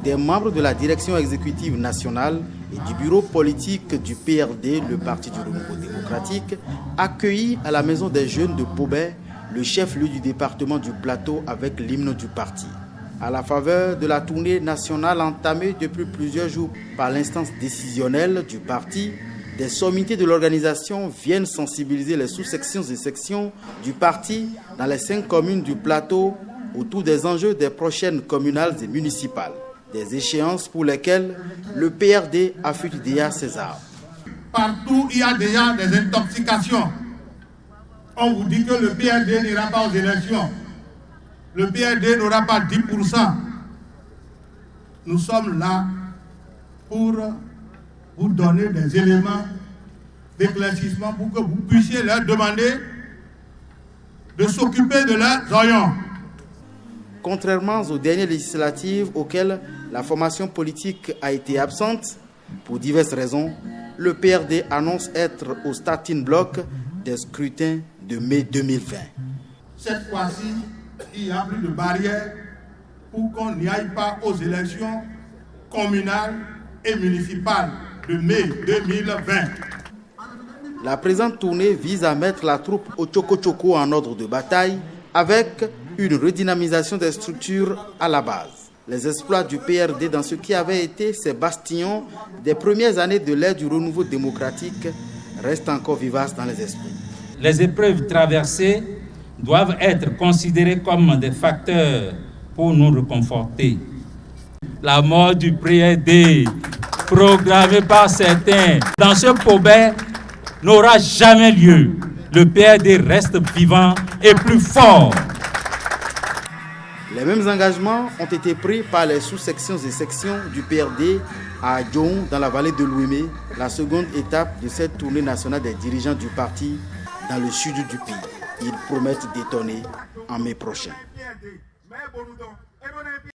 Des membres de la direction exécutive nationale et du bureau politique du PRD, le Parti du Renouveau démocratique, accueillis à la Maison des Jeunes de Pobey, le chef-lieu du département du Plateau, avec l'hymne du parti. À la faveur de la tournée nationale entamée depuis plusieurs jours par l'instance décisionnelle du parti, des sommités de l'organisation viennent sensibiliser les sous-sections et sections du parti dans les 5 communes du Plateau autour des enjeux des prochaines communales et municipales, des échéances pour lesquelles le PRD affûte déjà ses armes. Partout, il y a déjà des intoxications. On vous dit que le PRD n'ira pas aux élections. Le PRD n'aura pas 10%. Nous sommes là pour vous donner des éléments d'éclaircissement pour que vous puissiez leur demander de s'occuper de leurs oignons. Contrairement aux dernières législatives auxquelles la formation politique a été absente, pour diverses raisons, le PRD annonce être au starting block des scrutins de mai 2020. Cette fois-ci, il n'y a plus de barrière pour qu'on n'y aille pas aux élections communales et municipales de mai 2020. La présente tournée vise à mettre la troupe au Tchoko-Tchoko en ordre de bataille avec une redynamisation des structures à la base. Les exploits du PRD dans ce qui avait été ses bastions des premières années de l'ère du renouveau démocratique restent encore vivaces dans les esprits. Les épreuves traversées doivent être considérées comme des facteurs pour nous réconforter. La mort du PRD, programmée par certains dans ce Pobey, n'aura jamais lieu. Le PRD reste vivant et plus fort. Les mêmes engagements ont été pris par les sous-sections et sections du PRD à Adjoum, dans la vallée de l'Ouémé, la seconde étape de cette tournée nationale des dirigeants du parti dans le sud du pays. Ils promettent d'étonner en mai prochain.